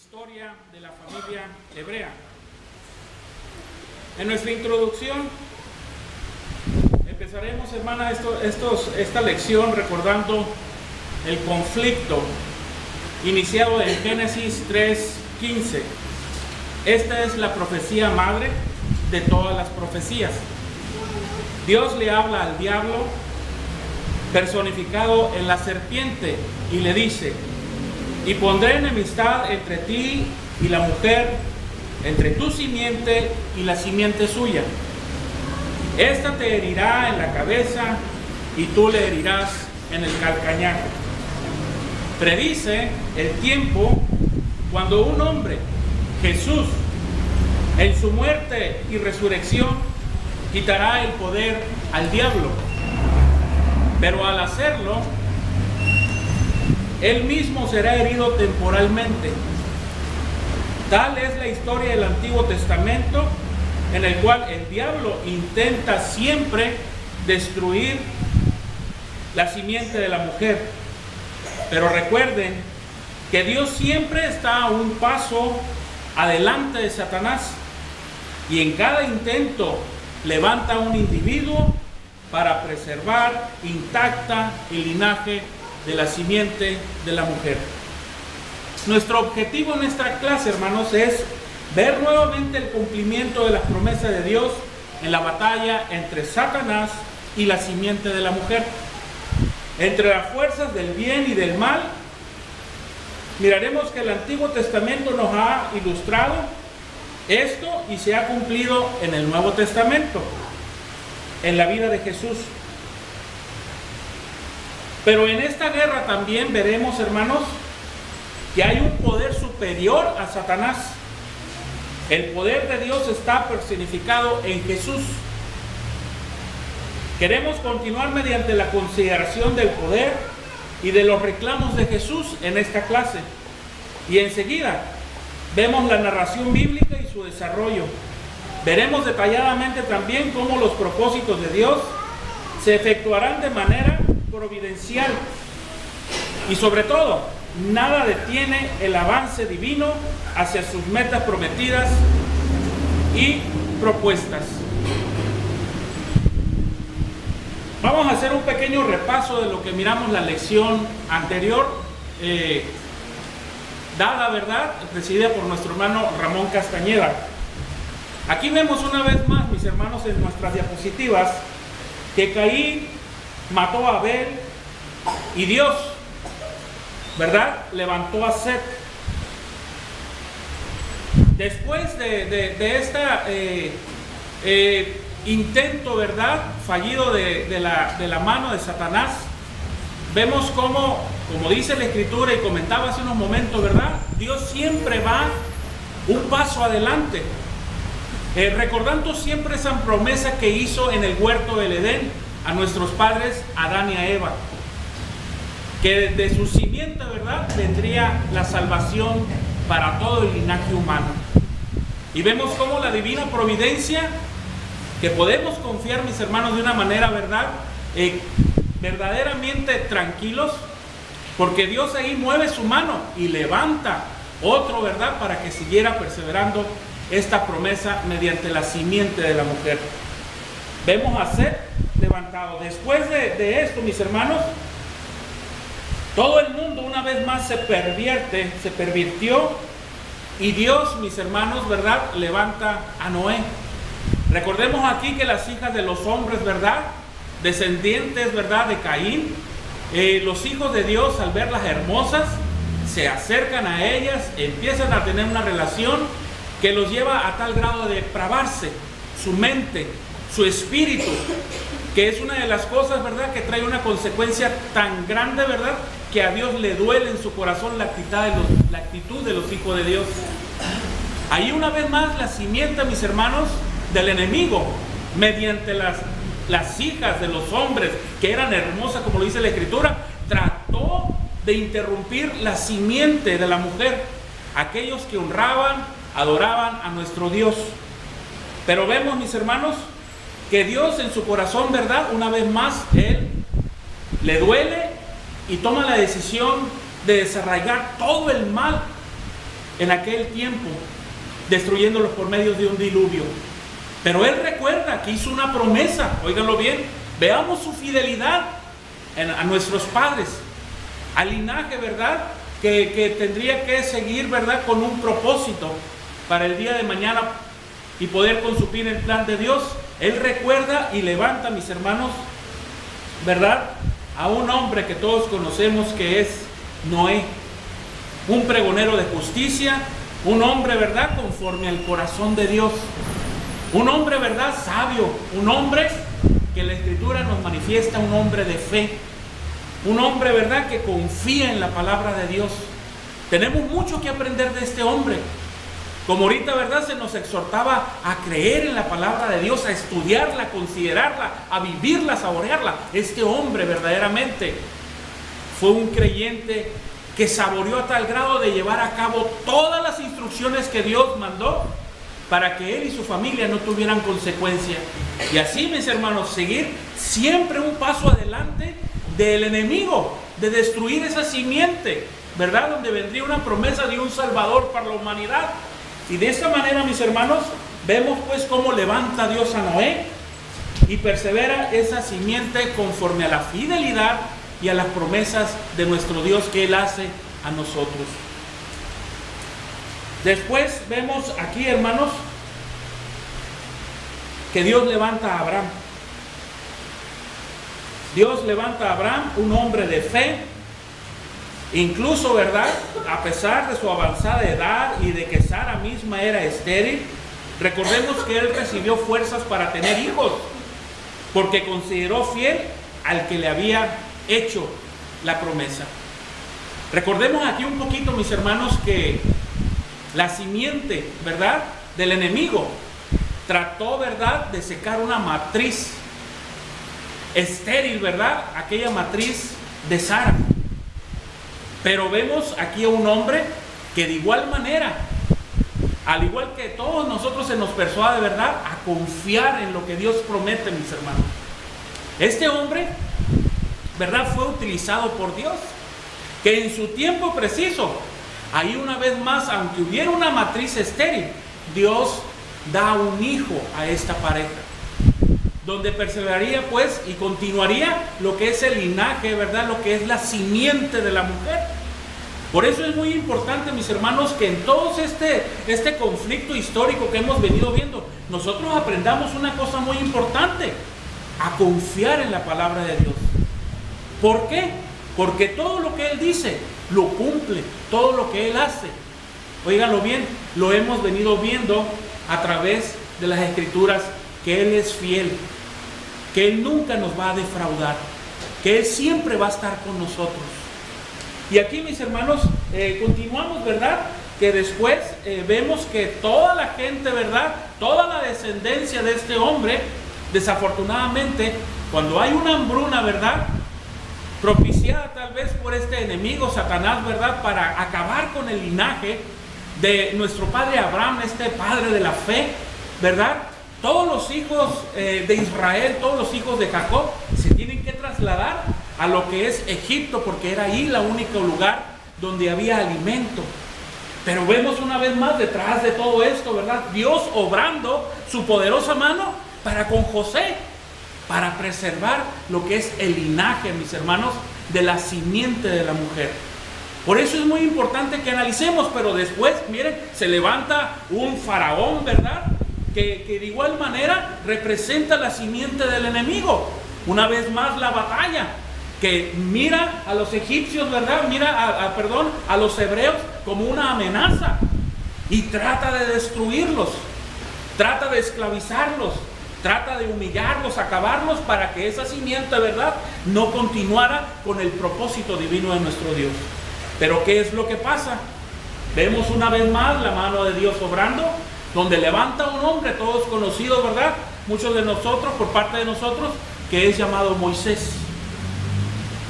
Historia de la familia hebrea. En nuestra introducción empezaremos, hermana, esta lección recordando el conflicto iniciado en Génesis 3:15. Esta es la profecía madre de todas las profecías. Dios le habla al diablo personificado en la serpiente y le dice: y pondré enemistad entre ti y la mujer, entre tu simiente y la simiente suya. Esta te herirá en la cabeza y tú le herirás en el calcañar. Predice el tiempo cuando un hombre, Jesús, en su muerte y resurrección, quitará el poder al diablo. Pero al hacerlo, él mismo será herido temporalmente. Tal es la historia del Antiguo Testamento, en el cual el diablo intenta siempre destruir la simiente de la mujer. Pero recuerden que Dios siempre está a un paso adelante de Satanás, y en cada intento levanta un individuo para preservar intacta el linaje de la simiente de la mujer. Nuestro objetivo en esta clase, hermanos, es ver nuevamente el cumplimiento de las promesas de Dios en la batalla entre Satanás y la simiente de la mujer. Entre las fuerzas del bien y del mal, miraremos que el Antiguo Testamento nos ha ilustrado esto y se ha cumplido en el Nuevo Testamento, en la vida de Jesús. Pero en esta guerra también veremos, hermanos, que hay un poder superior a Satanás. El poder de Dios está personificado en Jesús. Queremos continuar mediante la consideración del poder y de los reclamos de Jesús en esta clase. Y enseguida vemos la narración bíblica y su desarrollo. Veremos detalladamente también cómo los propósitos de Dios se efectuarán de manera providencial, y sobre todo nada detiene el avance divino hacia sus metas prometidas y propuestas. Vamos a hacer un pequeño repaso de lo que miramos la lección anterior, dada, ¿verdad?, presidida por nuestro hermano Ramón Castañeda. Aquí vemos una vez más, mis hermanos, en nuestras diapositivas, que Caín mató a Abel y Dios, ¿verdad?, levantó a Set. Después de este intento, ¿verdad?, fallido de la mano de Satanás, vemos como dice la Escritura y comentaba hace unos momentos, ¿verdad?, Dios siempre va un paso adelante, recordando siempre esa promesa que hizo en el huerto del Edén a nuestros padres Adán y a Eva, que de su simiente, ¿verdad?, vendría la salvación para todo el linaje humano. Y vemos cómo la divina providencia, que podemos confiar, mis hermanos, de una manera, ¿verdad?, verdaderamente tranquilos, porque Dios ahí mueve su mano y levanta otro, ¿verdad?, para que siguiera perseverando esta promesa mediante la simiente de la mujer. Vemos a Set levantado. Después de esto, mis hermanos, todo el mundo una vez más se pervirtió, y Dios, mis hermanos, ¿verdad?, levanta a Noé. Recordemos aquí que las hijas de los hombres, ¿verdad?, descendientes, ¿verdad?, de Caín, los hijos de Dios, al verlas hermosas, se acercan a ellas, empiezan a tener una relación que los lleva a tal grado de depravarse su mente, su espíritu, que es una de las cosas, ¿verdad?, que trae una consecuencia tan grande, ¿verdad?, que a Dios le duele en su corazón la actitud de los hijos de Dios. Ahí una vez más la simiente, mis hermanos, del enemigo, mediante las hijas de los hombres que eran hermosas, como lo dice la Escritura, trató de interrumpir la simiente de la mujer, aquellos que honraban, adoraban a nuestro Dios. Pero vemos, mis hermanos, que Dios en su corazón, ¿verdad?, una vez más, Él le duele y toma la decisión de desarraigar todo el mal en aquel tiempo, destruyéndolos por medio de un diluvio. Pero él recuerda que hizo una promesa, óiganlo bien, veamos su fidelidad a nuestros padres, al linaje, ¿verdad? Que tendría que seguir, ¿verdad? Con un propósito para el día de mañana y poder consumir el plan de Dios. Él recuerda y levanta, mis hermanos, ¿verdad?, a un hombre que todos conocemos, que es Noé, un pregonero de justicia, un hombre, ¿verdad?, conforme al corazón de Dios, un hombre, ¿verdad?, sabio, un hombre que la Escritura nos manifiesta, un hombre de fe, un hombre, ¿verdad?, que confía en la palabra de Dios. Tenemos mucho que aprender de este hombre. Como ahorita, ¿verdad?, se nos exhortaba a creer en la palabra de Dios, a estudiarla, a considerarla, a vivirla, a saborearla. Este hombre verdaderamente fue un creyente que saboreó a tal grado de llevar a cabo todas las instrucciones que Dios mandó para que él y su familia no tuvieran consecuencia. Y así, mis hermanos, seguir siempre un paso adelante del enemigo, de destruir esa simiente, ¿verdad?, donde vendría una promesa de un Salvador para la humanidad. Y de esta manera, mis hermanos, vemos pues cómo levanta Dios a Noé y persevera esa simiente conforme a la fidelidad y a las promesas de nuestro Dios que Él hace a nosotros. Después vemos aquí, hermanos, que Dios levanta a Abraham. Dios levanta a Abraham, un hombre de fe. Incluso, ¿verdad?, a pesar de su avanzada edad y de que Sara misma era estéril, recordemos que él recibió fuerzas para tener hijos, porque consideró fiel al que le había hecho la promesa. Recordemos aquí un poquito, mis hermanos, que la simiente, ¿verdad?, del enemigo trató, ¿verdad?, de secar una matriz estéril, ¿verdad?, aquella matriz de Sara. Pero vemos aquí a un hombre que de igual manera, al igual que todos nosotros, se nos persuade, ¿verdad?, a confiar en lo que Dios promete, mis hermanos. Este hombre, ¿verdad?, fue utilizado por Dios, que en su tiempo preciso, ahí una vez más, aunque hubiera una matriz estéril, Dios da un hijo a esta pareja, donde perseveraría pues y continuaría lo que es el linaje, ¿verdad?, lo que es la simiente de la mujer. Por eso es muy importante, mis hermanos, que en todo este conflicto histórico que hemos venido viendo, nosotros aprendamos una cosa muy importante: a confiar en la palabra de Dios. ¿Por qué? Porque todo lo que Él dice, lo cumple, todo lo que Él hace. Óiganlo bien, lo hemos venido viendo a través de las Escrituras, que Él es fiel, que Él nunca nos va a defraudar, que Él siempre va a estar con nosotros. Y aquí, mis hermanos, continuamos, ¿verdad?, que después vemos que toda la gente, ¿verdad?, toda la descendencia de este hombre, desafortunadamente, cuando hay una hambruna, ¿verdad?, propiciada tal vez por este enemigo, Satanás, ¿verdad?, para acabar con el linaje de nuestro padre Abraham, este padre de la fe, ¿verdad?, todos los hijos de Israel, todos los hijos de Jacob, se tienen que trasladar a lo que es Egipto, porque era ahí el único lugar donde había alimento. Pero vemos una vez más detrás de todo esto, ¿verdad?, Dios obrando su poderosa mano para con José, para preservar lo que es el linaje, mis hermanos, de la simiente de la mujer. Por eso es muy importante que analicemos. Pero después, miren, se levanta un faraón, ¿verdad?, que de igual manera representa la simiente del enemigo. Una vez más la batalla, que mira a los egipcios, ¿verdad?, mira a los hebreos como una amenaza y trata de destruirlos, trata de esclavizarlos, trata de humillarlos, acabarlos, para que esa simiente, ¿verdad?, no continuara con el propósito divino de nuestro Dios. Pero ¿qué es lo que pasa? Vemos una vez más la mano de Dios obrando, donde levanta a un hombre, todos conocidos, ¿verdad?, muchos de nosotros, por parte de nosotros, que es llamado Moisés.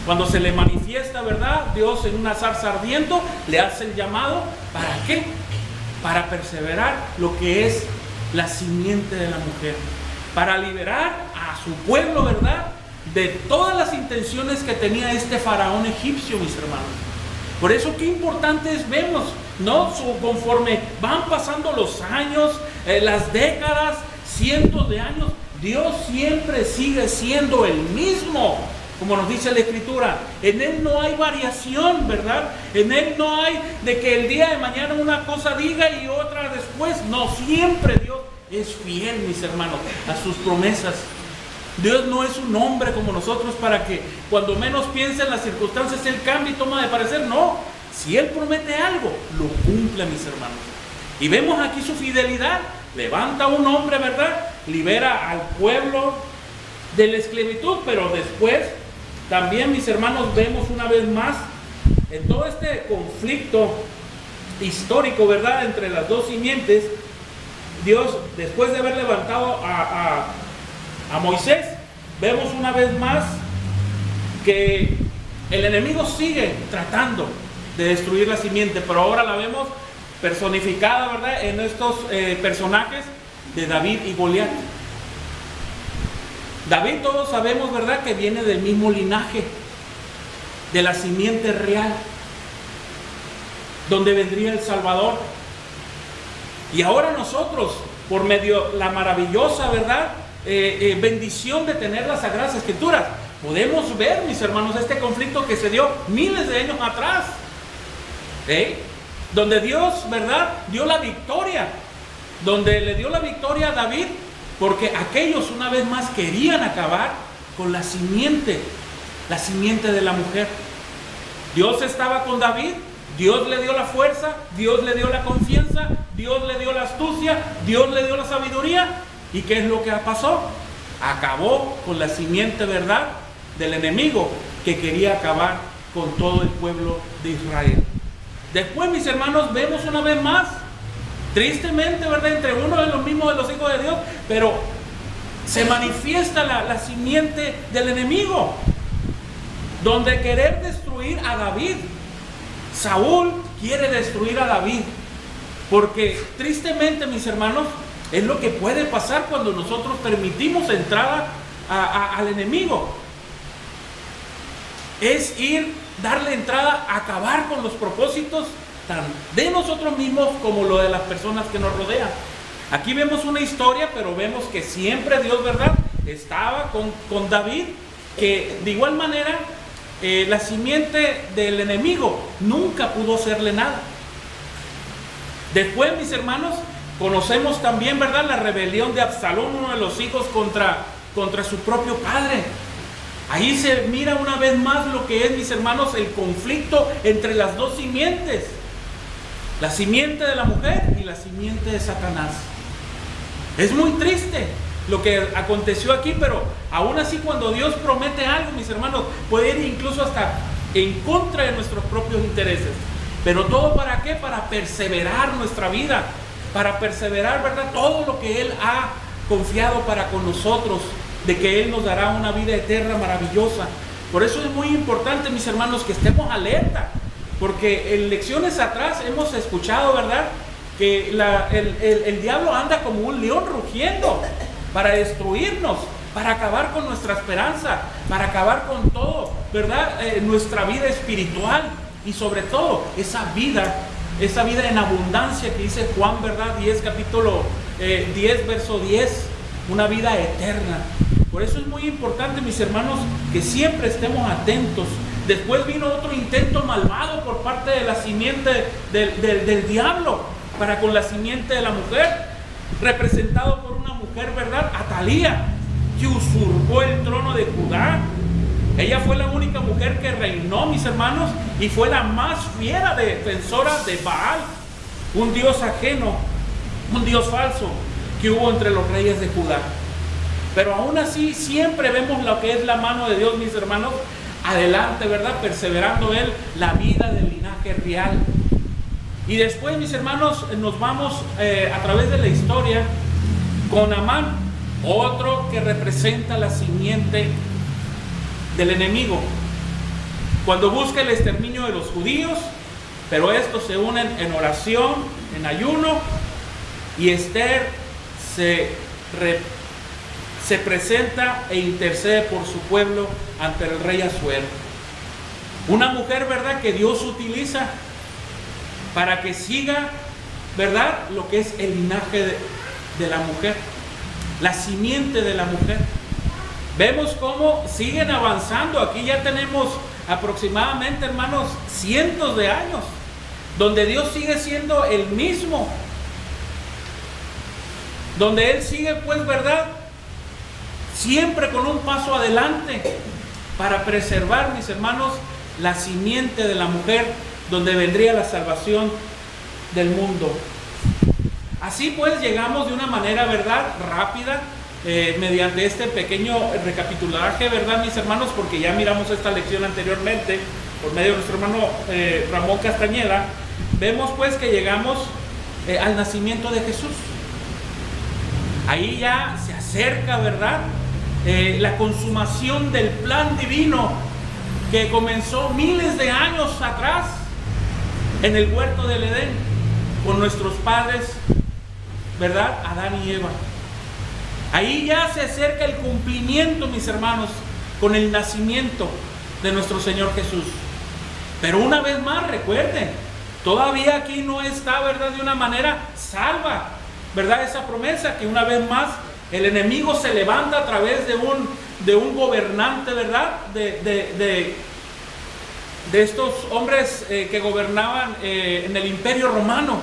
Cuando se le manifiesta, ¿verdad?, Dios en una zarza ardiendo, le hace el llamado. ¿Para qué? Para perseverar lo que es la simiente de la mujer, para liberar a su pueblo, ¿verdad?, de todas las intenciones que tenía este faraón egipcio, mis hermanos. Por eso qué importante es vemos, ¿no? Conforme van pasando los años, las décadas, cientos de años, Dios siempre sigue siendo el mismo. Como nos dice la Escritura, en Él no hay variación, ¿verdad? En Él no hay de que el día de mañana una cosa diga y otra después. No, siempre Dios es fiel, mis hermanos, a sus promesas. Dios no es un hombre como nosotros para que cuando menos piense en las circunstancias Él cambie y toma de parecer. No, si Él promete algo, lo cumple, mis hermanos. Y vemos aquí su fidelidad. Levanta a un hombre, ¿verdad? Libera al pueblo de la esclavitud, pero después también, mis hermanos, vemos una vez más en todo este conflicto histórico, ¿verdad?, entre las dos simientes. Dios, después de haber levantado a Moisés, vemos una vez más que el enemigo sigue tratando de destruir la simiente, pero ahora la vemos personificada, ¿verdad?, en estos personajes de David y Goliat. David, todos sabemos, ¿verdad?, que viene del mismo linaje, de la simiente real, donde vendría el Salvador. Y ahora nosotros, por medio de la maravillosa, ¿verdad?, bendición de tener las Sagradas Escrituras, podemos ver, mis hermanos, este conflicto que se dio miles de años atrás, donde Dios, ¿verdad?, dio la victoria, donde le dio la victoria a David, porque aquellos una vez más querían acabar con la simiente de la mujer. Dios estaba con David, Dios le dio la fuerza, Dios le dio la confianza, Dios le dio la astucia, Dios le dio la sabiduría. ¿Y qué es lo que pasó? Acabó con la simiente, ¿verdad?, del enemigo que quería acabar con todo el pueblo de Israel. Después, mis hermanos, vemos una vez más, tristemente, ¿verdad?, entre uno de los mismos de los hijos de Dios, pero se manifiesta la simiente del enemigo, donde querer destruir a David. Saúl quiere destruir a David, porque tristemente, mis hermanos, es lo que puede pasar cuando nosotros permitimos entrada al enemigo. Es darle entrada a acabar con los propósitos de nosotros mismos como lo de las personas que nos rodean. Aquí vemos una historia, pero vemos que siempre Dios, ¿verdad?, estaba con David, que de igual manera la simiente del enemigo nunca pudo hacerle nada. Después, mis hermanos, conocemos también, ¿verdad?, la rebelión de Absalón, uno de los hijos, contra su propio padre. Ahí se mira una vez más lo que es, mis hermanos, el conflicto entre las dos simientes. La simiente de la mujer y la simiente de Satanás. Es muy triste lo que aconteció aquí, pero aún así, cuando Dios promete algo, mis hermanos, puede ir incluso hasta en contra de nuestros propios intereses. Pero todo, ¿para qué? Para perseverar nuestra vida, para perseverar, ¿verdad?, todo lo que Él ha confiado para con nosotros, de que Él nos dará una vida eterna maravillosa. Por eso es muy importante, mis hermanos, que estemos alerta, porque en lecciones atrás hemos escuchado, ¿verdad?, que el diablo anda como un león rugiendo para destruirnos, para acabar con nuestra esperanza, para acabar con todo, ¿verdad?, nuestra vida espiritual y sobre todo esa vida en abundancia que dice Juan, ¿verdad?, 10, capítulo 10, verso 10, una vida eterna. Por eso es muy importante, mis hermanos, que siempre estemos atentos. Después vino otro intento malvado por parte de la simiente del diablo para con la simiente de la mujer, representado por una mujer, ¿verdad?, Atalía, que usurpó el trono de Judá. Ella fue la única mujer que reinó, mis hermanos, y fue la más fiera defensora de Baal, un dios ajeno, un dios falso que hubo entre los reyes de Judá. Pero aún así siempre vemos lo que es la mano de Dios, mis hermanos, adelante, ¿verdad?, perseverando Él la vida del linaje real. Y después, mis hermanos, nos vamos a través de la historia con Amán, otro que representa la simiente del enemigo, cuando busca el exterminio de los judíos, pero estos se unen en oración, en ayuno, y Esther se presenta e intercede por su pueblo ante el rey Asuero. Una mujer, ¿verdad?, que Dios utiliza para que siga, ¿verdad?, lo que es el linaje de la mujer, la simiente de la mujer. Vemos cómo siguen avanzando. Aquí ya tenemos aproximadamente, hermanos, cientos de años, donde Dios sigue siendo el mismo, donde Él sigue, pues, ¿verdad?, siempre con un paso adelante para preservar, mis hermanos, la simiente de la mujer, donde vendría la salvación del mundo. Así pues llegamos de una manera, ¿verdad?, rápida, mediante este pequeño recapitulaje, ¿verdad, mis hermanos? Porque ya miramos esta lección anteriormente por medio de nuestro hermano Ramón Castañeda. Vemos pues que llegamos al nacimiento de Jesús. Ahí ya se acerca, ¿verdad?, la consumación del plan divino que comenzó miles de años atrás en el huerto del Edén con nuestros padres, ¿verdad?, Adán y Eva. Ahí ya se acerca el cumplimiento, mis hermanos, con el nacimiento de nuestro Señor Jesús. Pero una vez más, recuerden, todavía aquí no está, ¿verdad?, de una manera salva, ¿verdad?, esa promesa, que una vez más el enemigo se levanta a través de un gobernante, ¿verdad?, de estos hombres que gobernaban en el Imperio Romano,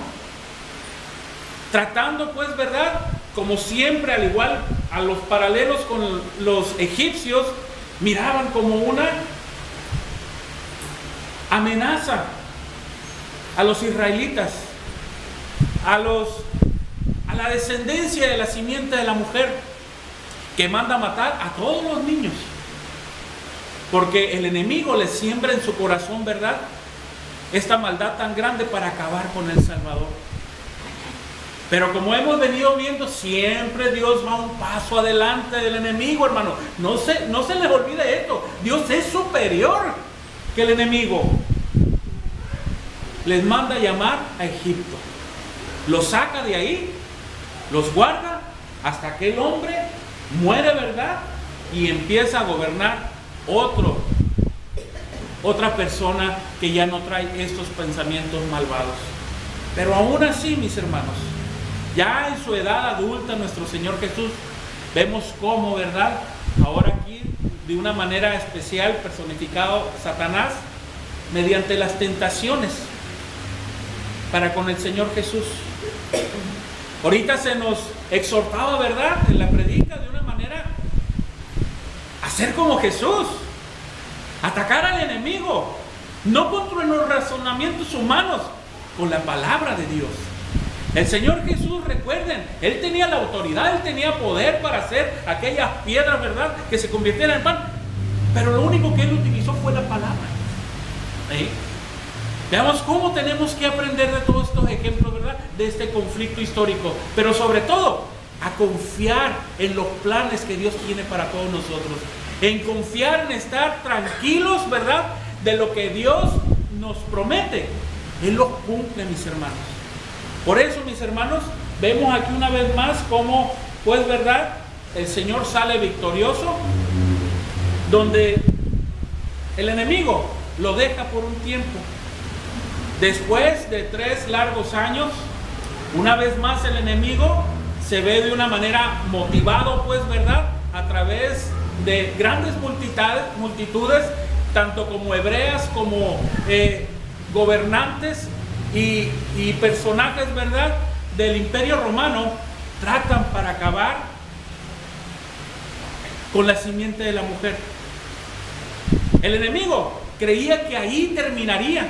tratando, pues, ¿verdad?, como siempre, al igual a los paralelos con los egipcios, miraban como una amenaza a los israelitas, a la descendencia de la simiente de la mujer, que manda matar a todos los niños, porque el enemigo les siembra en su corazón, ¿verdad?, esta maldad tan grande para acabar con el Salvador. Pero como hemos venido viendo, siempre Dios va un paso adelante del enemigo, hermano. No se les olvide esto. Dios es superior que el enemigo. Les manda llamar a Egipto, los saca de ahí, los guarda hasta que el hombre muere, ¿verdad?, y empieza a gobernar otra persona que ya no trae estos pensamientos malvados. Pero aún así, mis hermanos, ya en su edad adulta, nuestro Señor Jesús, vemos cómo, ¿verdad?, ahora aquí de una manera especial personificado Satanás mediante las tentaciones para con el Señor Jesús. Ahorita se nos exhortaba, ¿verdad?, en la predica, de una manera a ser como Jesús, atacar al enemigo, no contra los razonamientos humanos, con la palabra de Dios. El Señor Jesús, recuerden, Él tenía la autoridad, Él tenía poder para hacer aquellas piedras, ¿verdad?, que se convirtieran en pan, pero lo único que Él utilizó fue la palabra. ¿Sí? Veamos cómo tenemos que aprender de todos estos ejemplos, ¿verdad?, de este conflicto histórico, pero sobre todo a confiar en los planes que Dios tiene para todos nosotros, en confiar, en estar tranquilos, ¿verdad?, de lo que Dios nos promete. Él lo cumple, mis hermanos. Por eso, mis hermanos, vemos aquí una vez más cómo, pues, ¿verdad?, el Señor sale victorioso, donde el enemigo lo deja por un tiempo. Después de 3 largos años, una vez más el enemigo se ve de una manera motivado, pues, ¿verdad?, a través de grandes multitudes, tanto como hebreas, como gobernantes y personajes, ¿verdad?, del Imperio Romano, tratan para acabar con la simiente de la mujer. El enemigo creía que ahí terminaría.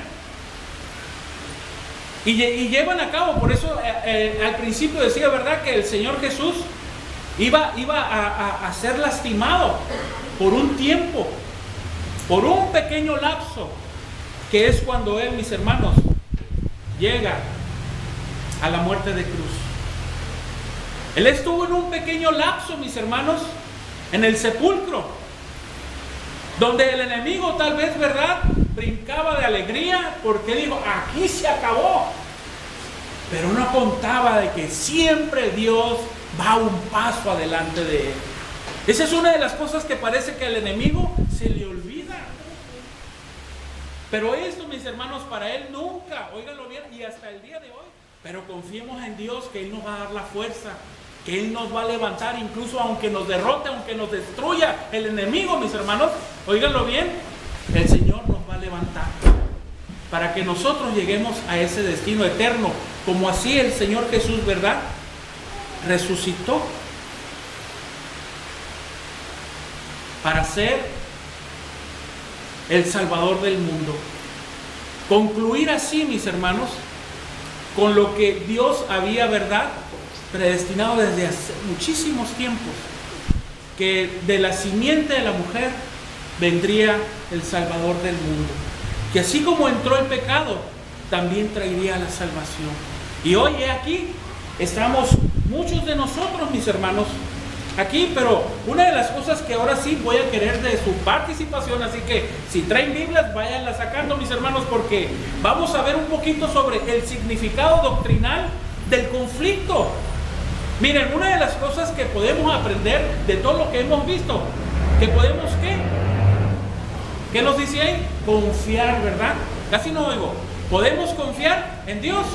Y llevan a cabo, por eso al principio decía, ¿verdad?, que el Señor Jesús iba a ser lastimado por un tiempo, por un pequeño lapso, que es cuando Él, mis hermanos, llega a la muerte de cruz. Él estuvo en un pequeño lapso, mis hermanos, en el sepulcro, donde el enemigo tal vez, ¿verdad?, brincaba de alegría porque dijo, aquí se acabó. Pero no contaba de que siempre Dios va un paso adelante de él. Esa es una de las cosas que parece que al enemigo se le olvida. Pero esto, mis hermanos, para Él nunca, óiganlo bien, y hasta el día de hoy. Pero confiemos en Dios, que Él nos va a dar la fuerza, que Él nos va a levantar, incluso aunque nos derrote, aunque nos destruya el enemigo, mis hermanos, óiganlo bien, el Señor nos va a levantar para que nosotros lleguemos a ese destino eterno, como así el Señor Jesús, ¿verdad?, resucitó para ser el Salvador del mundo. Concluir así, mis hermanos, con lo que Dios había, ¿verdad?, predestinado desde hace muchísimos tiempos, que de la simiente de la mujer vendría el Salvador del mundo, que así como entró el pecado, también traería la salvación. Y hoy aquí estamos muchos de nosotros, mis hermanos, aquí, pero una de las cosas que ahora sí voy a querer de su participación, así que si traen Biblias, váyanla sacando, mis hermanos, porque vamos a ver un poquito sobre el significado doctrinal del conflicto. Miren, una de las cosas que podemos aprender de todo lo que hemos visto, que podemos, ¿qué nos dice ahí? Confiar, ¿verdad? Casi no oigo. ¿Podemos confiar en Dios?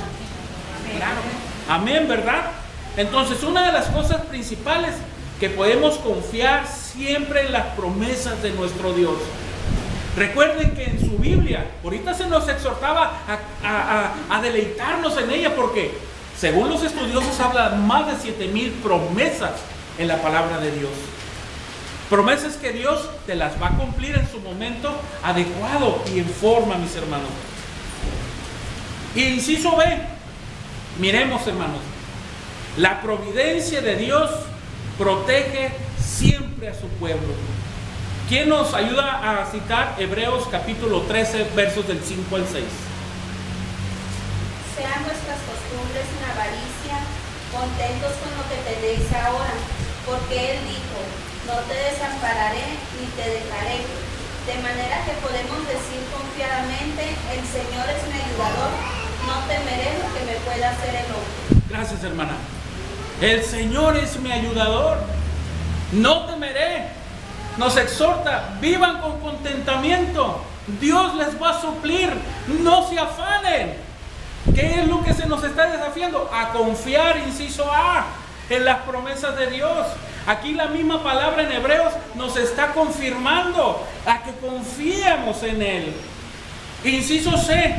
Claro. Amén, ¿verdad? Entonces, una de las cosas principales que podemos confiar siempre en las promesas de nuestro Dios. Recuerden que en su Biblia, ahorita se nos exhortaba a deleitarnos en ella, porque según los estudiosos habla más de 7,000 promesas en la palabra de Dios. Promesas que Dios te las va a cumplir en su momento adecuado y en forma, mis hermanos. Y inciso B, miremos, hermanos, la providencia de Dios protege siempre a su pueblo. ¿Quién nos ayuda a citar Hebreos capítulo 13, versos del 5 al 6? Sean nuestras costumbres sin avaricia, contentos con lo que tenéis ahora, porque Él dijo, no te desampararé ni te dejaré. De manera que podemos decir confiadamente, el Señor es mi ayudador, no temeré lo que me pueda hacer el hombre. Gracias, hermana. El Señor es mi ayudador, no temeré. Nos exhorta, vivan con contentamiento, Dios les va a suplir, no se afanen. ¿Qué es lo que se nos está desafiando? A confiar, inciso A, en las promesas de Dios. Aquí la misma palabra en Hebreos nos está confirmando a que confiemos en Él. Inciso C,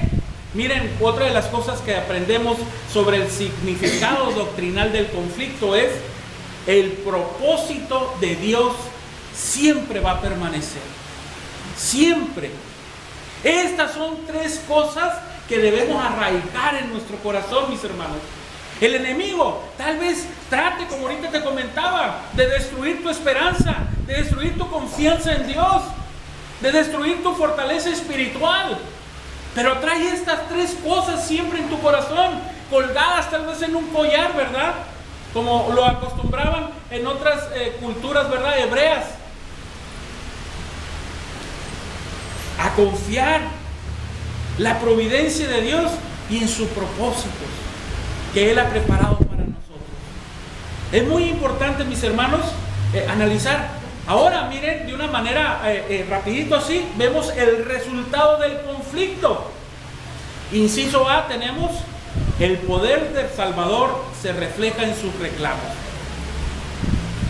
miren, otra de las cosas que aprendemos sobre el significado doctrinal del conflicto es el propósito de Dios siempre va a permanecer. Siempre. Estas son tres cosas que debemos arraigar en nuestro corazón, mis hermanos. El enemigo tal vez trate, como ahorita te comentaba, de destruir tu esperanza, de destruir tu confianza en Dios, de destruir tu fortaleza espiritual. Pero trae estas tres cosas siempre en tu corazón, colgadas tal vez en un collar, ¿verdad? Como lo acostumbraban en otras culturas, ¿verdad?, hebreas. A confiar la providencia de Dios y en sus propósitos que Él ha preparado para nosotros. Es muy importante, mis hermanos, analizar. Ahora miren, de una manera rapidito así, vemos el resultado del conflicto. Inciso A, tenemos el poder del Salvador se refleja en sus reclamos.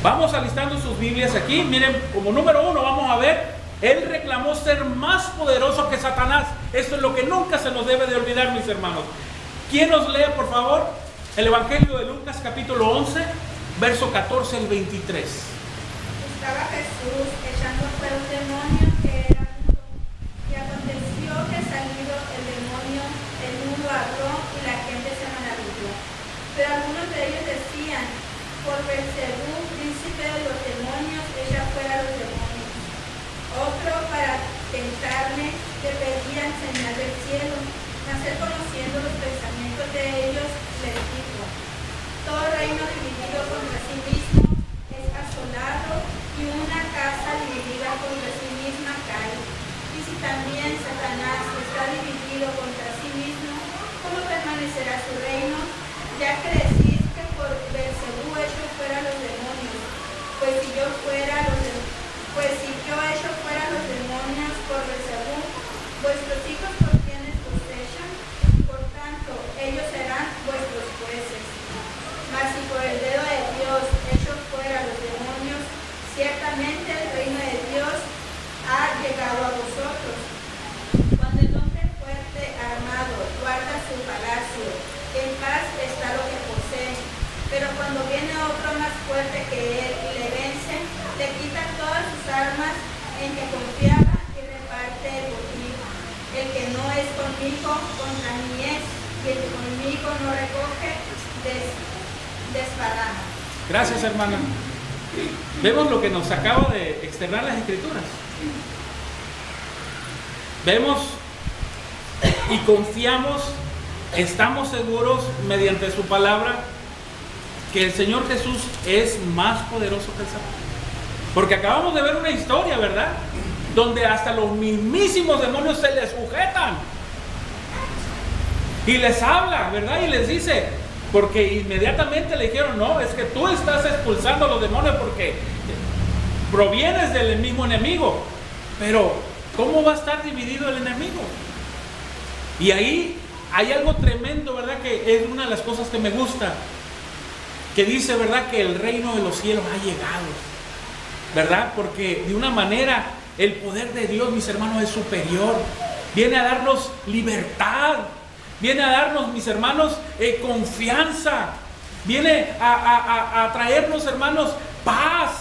Vamos alistando sus Biblias aquí. Miren, como número 1 vamos a ver, Él reclamó ser más poderoso que Satanás. Esto es lo que nunca se nos debe de olvidar, mis hermanos. ¿Quién nos lee, por favor? El Evangelio de Lucas, capítulo 11, verso 14 al 23. Estaba Jesús echando fuera un demonio que era mudo, y aconteció que salido el demonio, el mudo habló y la gente se maravilló. Pero algunos de ellos decían, por Beelzebú, príncipe de los demonios, echa fuera los demonios. Otro, para tentarle, le pedían señal del cielo, mas él, conociendo los pensamientos de ellos, les dijo, todo reino dividido contra sí mismo es asolado, y una casa dividida contra sí misma cae. Y si también Satanás está dividido contra sí mismo, ¿cómo permanecerá su reino? Ya que decís que por Beelzebú echo fuera los demonios, pues si yo echo fuera los demonios por Beelzebú, vuestros hijos enemigo contra mí es, y el enemigo no recoge, desparrama. Gracias, hermana. Vemos lo que nos acaba de externar las Escrituras. Vemos y confiamos, estamos seguros mediante su palabra que el Señor Jesús es más poderoso que el Satanás. Porque acabamos de ver una historia, ¿verdad? Donde hasta los mismísimos demonios se les sujetan y les habla, ¿verdad? Y les dice, porque inmediatamente le dijeron, no, es que tú estás expulsando a los demonios porque provienes del mismo enemigo. Pero ¿cómo va a estar dividido el enemigo? Y ahí hay algo tremendo, ¿verdad? Que es una de las cosas que me gusta, que dice, ¿verdad?, que el reino de los cielos ha llegado, ¿verdad? Porque de una manera el poder de Dios, mis hermanos, es superior. Viene a darnos libertad, viene a darnos, mis hermanos, confianza, viene a traernos, hermanos, paz,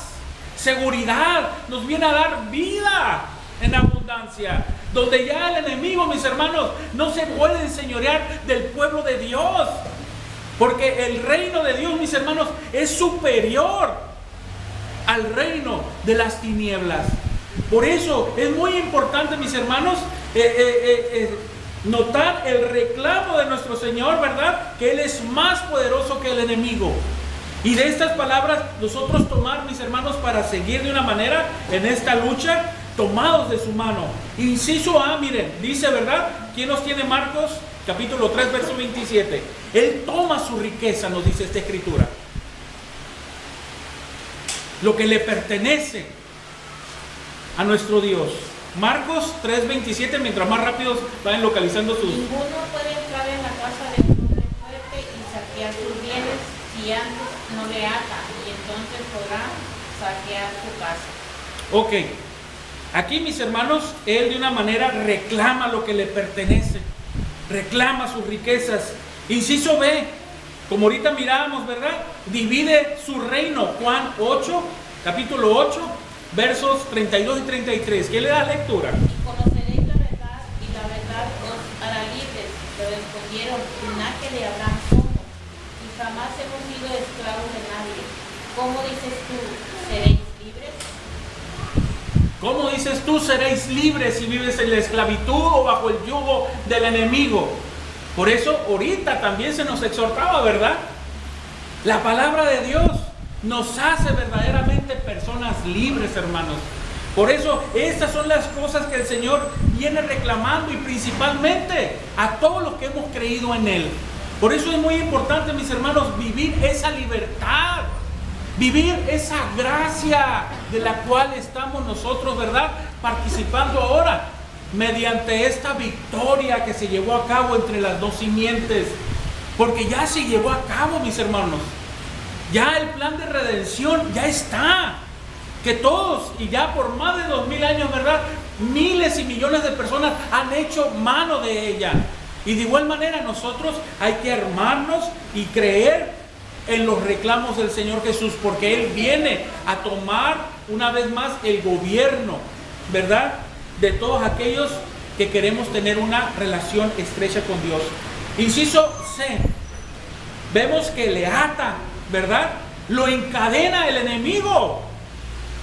seguridad, nos viene a dar vida en abundancia, donde ya el enemigo, mis hermanos, no se puede enseñorear del pueblo de Dios, porque el reino de Dios, mis hermanos, es superior al reino de las tinieblas. Por eso es muy importante, mis hermanos, notar el reclamo de nuestro Señor, ¿verdad? Que Él es más poderoso que el enemigo. Y de estas palabras nosotros tomar, mis hermanos, para seguir de una manera en esta lucha, tomados de su mano. Inciso A, miren, dice, ¿verdad? ¿Quién nos tiene Marcos? Capítulo 3, verso 27. Él toma su riqueza, nos dice esta escritura. Lo que le pertenece a nuestro Dios. Marcos 3, 27, mientras más rápidos vayan localizando sus... Ninguno puede entrar en la casa de un hombre fuerte y saquear sus bienes si antes no le ata, y entonces podrá saquear su casa. Ok. Aquí, mis hermanos, él de una manera reclama lo que le pertenece, reclama sus riquezas. Inciso B, como ahorita mirábamos, ¿verdad? Divide su reino. Juan 8, capítulo 8, versos 32 y 33. ¿Quién le da lectura? Conoceréis la verdad y la verdad os hará libres. Le respondieron, linaje de Abraham somos, y jamás hemos sido esclavos de nadie. ¿Cómo dices tú, seréis libres? ¿Cómo dices tú seréis libres si vives en la esclavitud o bajo el yugo del enemigo? Por eso ahorita también se nos exhortaba, ¿verdad? La palabra de Dios nos hace verdaderamente personas libres, hermanos. Por eso estas son las cosas que el Señor viene reclamando, y principalmente a todos los que hemos creído en Él. Por eso es muy importante, mis hermanos, vivir esa libertad, vivir esa gracia de la cual estamos nosotros, ¿verdad?, participando ahora, mediante esta victoria que se llevó a cabo entre las dos simientes. Porque ya se llevó a cabo, mis hermanos. Ya el plan de redención ya está. Que todos, y ya por más de 2000 años, ¿verdad?, miles y millones de personas han hecho mano de ella. Y de igual manera nosotros hay que armarnos y creer en los reclamos del Señor Jesús, porque Él viene a tomar una vez más el gobierno, ¿verdad?, de todos aquellos que queremos tener una relación estrecha con Dios. Inciso C, vemos que le ata, ¿verdad?, lo encadena el enemigo.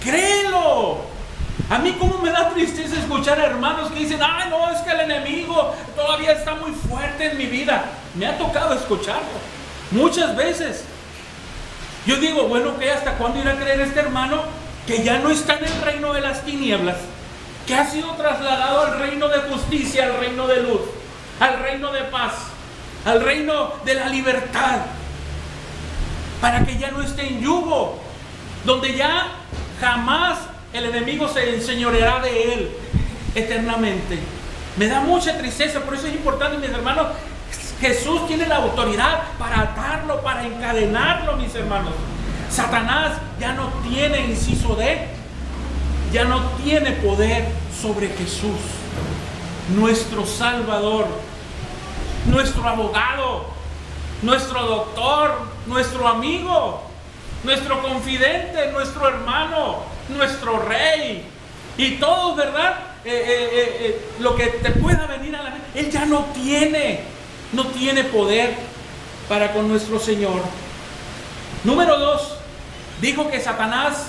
Créelo. A mí como me da tristeza escuchar a hermanos que dicen, ay, no, es que el enemigo todavía está muy fuerte en mi vida. Me ha tocado escucharlo muchas veces. Yo digo, bueno, ¿qué? ¿Hasta cuándo irá a creer este hermano que ya no está en el reino de las tinieblas, que ha sido trasladado al reino de justicia, al reino de luz, al reino de paz, al reino de la libertad, para que ya no esté en yugo, donde ya jamás el enemigo se enseñoreará de él eternamente? Me da mucha tristeza. Por eso es importante, mis hermanos, Jesús tiene la autoridad para atarlo, para encadenarlo, mis hermanos. Satanás ya no tiene, inciso D, ya no tiene poder sobre Jesús, nuestro Salvador, nuestro abogado, nuestro doctor, nuestro amigo, nuestro confidente, nuestro hermano, nuestro rey. Y todo, ¿verdad? Lo que te pueda venir a la mente. Él ya no tiene poder para con nuestro Señor. Número 2, dijo que Satanás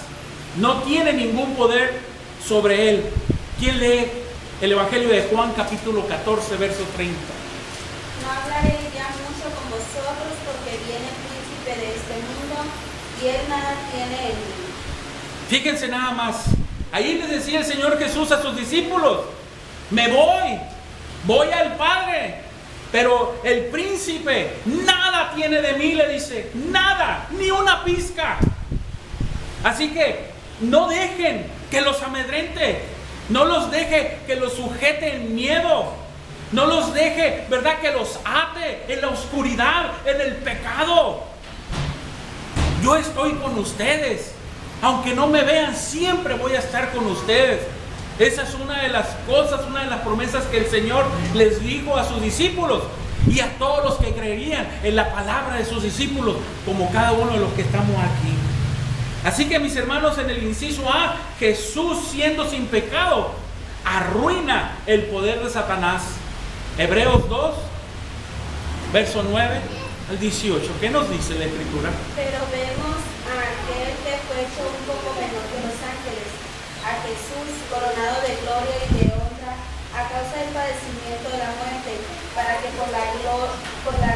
no tiene ningún poder sobre él. ¿Quién lee el Evangelio de Juan capítulo 14, verso 30? No hablaré ya mucho con vosotros porque viene el príncipe de este mundo y él nada tiene en mí. Fíjense nada más. Ahí les decía el Señor Jesús a sus discípulos: me voy al Padre, pero el príncipe nada tiene de mí, le dice, nada, ni una pizca. Así que no dejen que los amedrente, no los deje que los sujete en miedo, no los deje, ¿verdad?, que los ate en la oscuridad, en el pecado. Yo estoy con ustedes, aunque no me vean, siempre voy a estar con ustedes. Esa es una de las cosas, una de las promesas que el Señor les dijo a sus discípulos y a todos los que creerían en la palabra de sus discípulos, como cada uno de los que estamos aquí. Así que, mis hermanos, en el inciso A, Jesús, siendo sin pecado, arruina el poder de Satanás. Hebreos 2, verso 9 al 18. ¿Qué nos dice la Escritura? Pero vemos a aquel que fue hecho un poco menor que los ángeles, a Jesús coronado de gloria y de honra a causa del padecimiento de la muerte, para que por la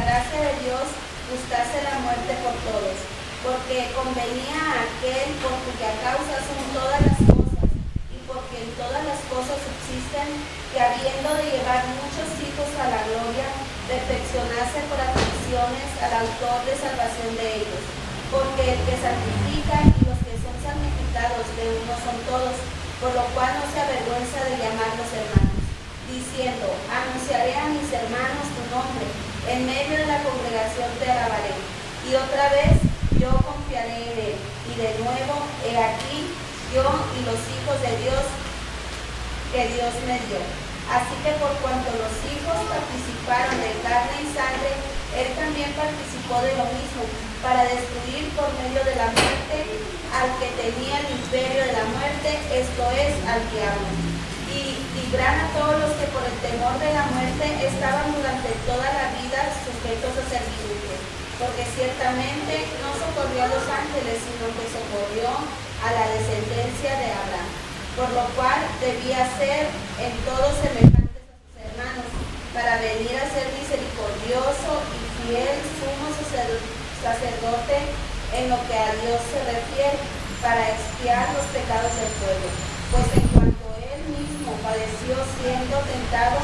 gracia de Dios gustase la muerte por todos, porque convenía a aquel por cuya causa son todas las cosas, y porque en todas las cosas subsisten, que habiendo de llevar muchos hijos a la gloria, perfeccionase por aflicciones al autor de salvación de ellos. Porque el que santifica y los que son santificados de uno son todos, por lo cual no se avergüenza de llamarlos hermanos, diciendo: anunciaré a mis hermanos tu nombre, en medio de la congregación te alabaré. Y otra vez yo confiaré en él. Y de nuevo, he aquí, yo y los hijos de Dios que Dios me dio. Así que por cuanto los hijos participaron de carne y sangre, él también participó de lo mismo, para destruir por medio de la muerte al que tenía el imperio de la muerte, esto es, al diablo. Y librar a todos los que por el temor de la muerte estaban durante toda la vida sujetos a servidumbre. Porque ciertamente no socorrió a los ángeles, sino que socorrió a la descendencia de Abraham, por lo cual debía ser en todo semejantes a sus hermanos, para venir a ser misericordioso y fiel sumo sacerdote en lo que a Dios se refiere, para expiar los pecados del pueblo. Pues en cuanto él mismo padeció siendo tentado,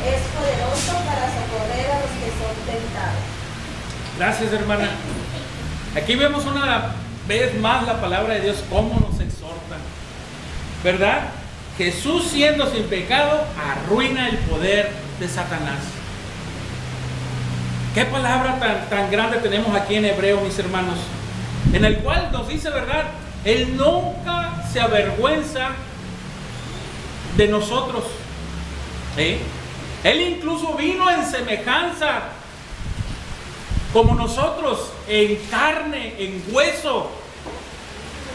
es poderoso para socorrer a los que son tentados. Gracias, hermana. Aquí vemos una vez más la palabra de Dios, cómo nos exhorta, ¿verdad? Jesús, siendo sin pecado, arruina el poder de Satanás. Qué palabra tan grande tenemos aquí en Hebreo, mis hermanos, en el cual nos dice, ¿verdad? Él nunca se avergüenza de nosotros. ¿Sí? Él incluso vino en semejanza como nosotros, en carne, en hueso.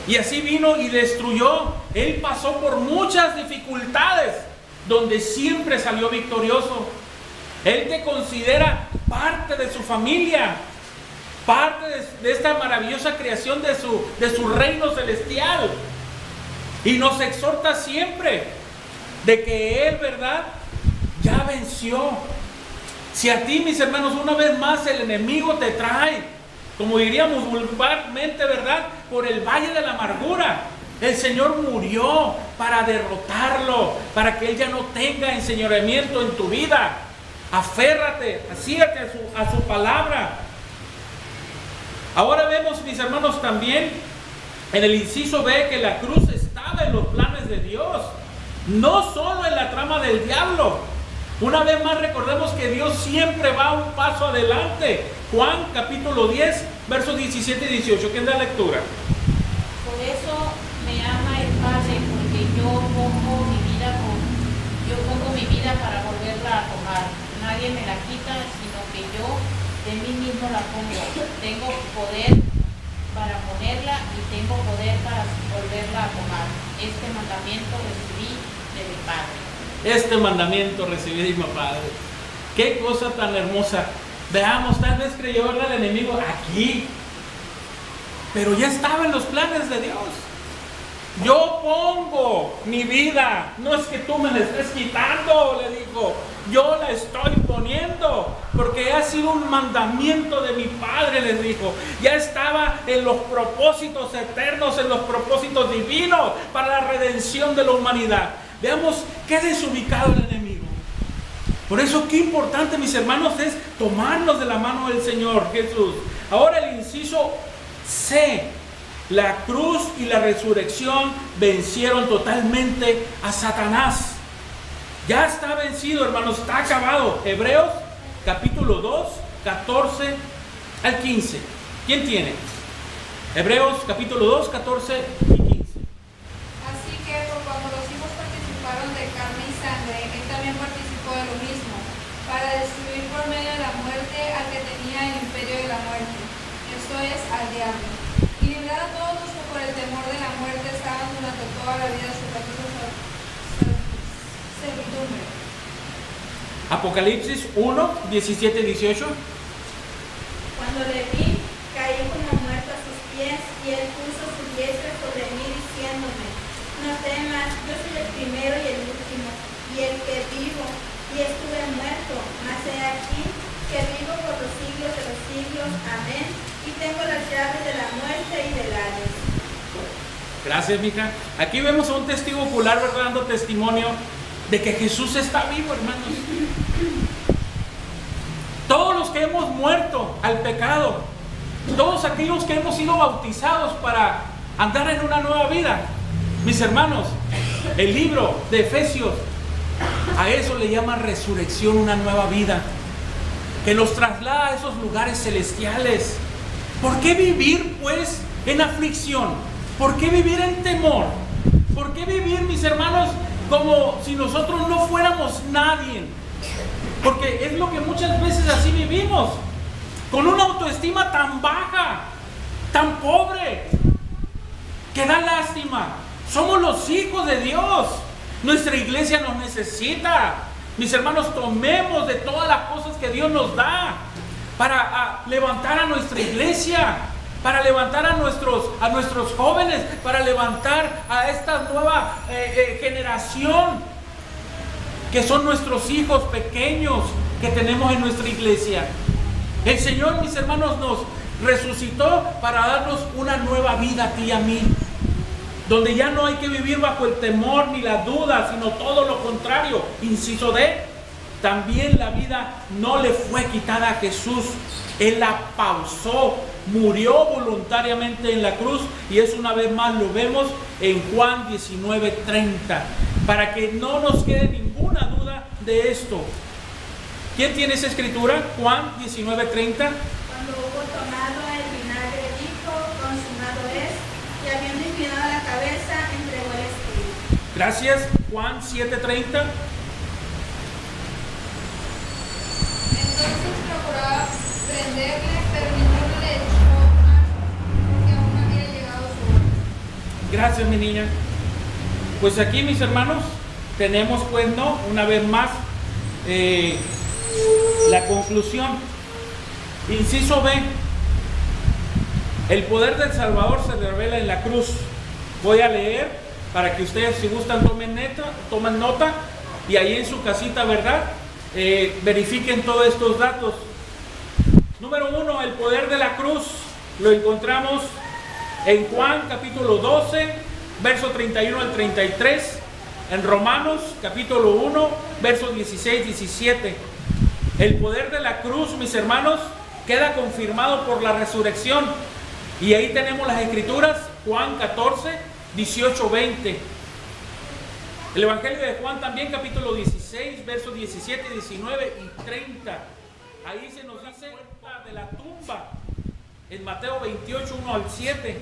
Y así vino y destruyó. Él pasó por muchas dificultades, donde siempre salió victorioso. Él te considera parte de su familia, parte de esta maravillosa creación de su reino celestial. Y nos exhorta siempre de que Él, ¿verdad?, ya venció. Si a ti, mis hermanos, una vez más el enemigo te trae, como diríamos vulgarmente, ¿verdad?, por el valle de la amargura, el Señor murió para derrotarlo, para que Él ya no tenga enseñoreamiento en tu vida. Aférrate, asíate a su palabra. Ahora vemos, mis hermanos, también en el inciso B que la cruz estaba en los planes de Dios, no solo en la trama del diablo. Una vez más recordemos que Dios siempre va un paso adelante. Juan capítulo 10, versos 17 y 18. ¿Quién da lectura? Por eso me ama el Padre, porque yo pongo mi vida para volverla a tomar. Nadie me la quita, sino que yo de mí mismo la pongo. Tengo poder para ponerla y tengo poder para volverla a tomar. Este mandamiento recibí de mi Padre. Este mandamiento recibí de mi Padre. Qué cosa tan hermosa. Veamos, tal vez creyó el enemigo aquí, pero ya estaba en los planes de Dios. Yo pongo mi vida, no es que tú me la estés quitando, le dijo, yo la estoy poniendo, porque ha sido un mandamiento de mi Padre, les dijo. Ya estaba en los propósitos eternos, en los propósitos divinos para la redención de la humanidad. Veamos qué desubicado el enemigo. Por eso qué importante, mis hermanos, es tomarnos de la mano del Señor Jesús. Ahora el inciso C. La cruz y la resurrección vencieron totalmente a Satanás. Ya está vencido, hermanos, está acabado. Hebreos capítulo 2, 14 al 15. ¿Quién tiene? Hebreos capítulo 2, 14 y 15. Así que por cuando los hijos participaron de carne y sangre, él también participó de lo mismo, para destruir por medio de la muerte al que tenía el imperio de la muerte, esto es, al diablo, y librar a todos los que por el temor de la muerte estaban durante toda la vida sujetos a servidumbre. Apocalipsis 1, 17 y 18. Cuando le vi, caí como muerto a sus pies, y él puso su diestra sobre mí, diciéndome: no temas, yo soy el primero y el último, y el que vivo, y estuve muerto, mas he aquí que vivo por los siglos de los siglos. Amén. Y tengo las llaves de la muerte y del Hades. Gracias, mija. Aquí vemos a un testigo ocular, ¿verdad?, dando testimonio de que Jesús está vivo, hermanos. Todos los que hemos muerto al pecado, todos aquellos que hemos sido bautizados para andar en una nueva vida, mis hermanos, el libro de Efesios a eso le llama resurrección, una nueva vida que nos traslada a esos lugares celestiales. ¿Por qué vivir pues en aflicción? ¿Por qué vivir en temor? ¿Por qué vivir, mis hermanos, como si nosotros no fuéramos nadie? Porque es lo que muchas veces así vivimos, con una autoestima tan baja, tan pobre, que da lástima. Somos los hijos de Dios. Nuestra iglesia nos necesita. Mis hermanos, tomemos de todas las cosas que Dios nos da para levantar a nuestra iglesia, para levantar a nuestros jóvenes, para levantar a esta nueva generación, que son nuestros hijos pequeños que tenemos en nuestra iglesia. El Señor, mis hermanos, nos resucitó para darnos una nueva vida a ti y a mí, donde ya no hay que vivir bajo el temor ni la duda, sino todo lo contrario. Inciso D, también la vida no le fue quitada a Jesús. Él la pausó, murió voluntariamente en la cruz, y eso una vez más lo vemos en Juan 19:30, para que no nos quede ninguna duda de esto. ¿Quién tiene esa escritura? Juan 19:30. Cuando hubo tomado el vinagre, dijo: consumado es, y habiendo inclinado la cabeza, entregó el espíritu. Gracias. Juan 7:30. Entonces procuraba prenderle, pero ninguno le echó mano, porque aún había llegado su hora. Gracias, mi niña. Pues aquí, mis hermanos, tenemos pues, ¿no?, una vez más la conclusión. Inciso B. El poder del Salvador se revela en la cruz. Voy a leer para que ustedes, si gustan, tomen nota, y ahí en su casita, ¿verdad?, verifiquen todos estos datos. Número 1, el poder de la cruz lo encontramos en Juan capítulo 12, verso 31 al 33, en Romanos capítulo 1, versos 16, 17. El poder de la cruz, mis hermanos, queda confirmado por la resurrección, y ahí tenemos las escrituras, Juan 14, 18, 20. El Evangelio de Juan también, capítulo 16, versos 17, 19 y 30. Ahí se nos dice puerta de la tumba, en Mateo 28, 1 al 7.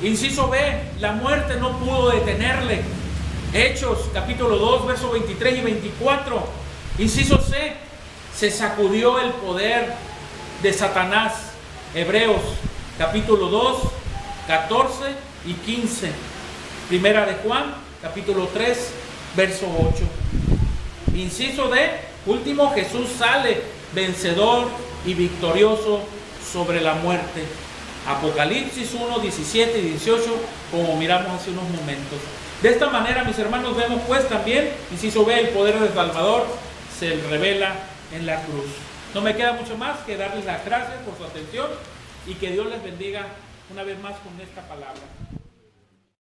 Inciso B, la muerte no pudo detenerle. Hechos, capítulo 2, versos 23 y 24. Inciso C, se sacudió el poder de Satanás. Hebreos, capítulo 2, 14 y 15. Primera de Juan, capítulo 3, verso 8. Inciso D, Último, Jesús sale vencedor y victorioso sobre la muerte. Apocalipsis 1, 17 y 18, como miramos hace unos momentos. De esta manera, mis hermanos, vemos pues también, inciso B, el poder del Salvador se revela en la cruz. No me queda mucho más que darles las gracias por su atención y que Dios les bendiga una vez más con esta palabra.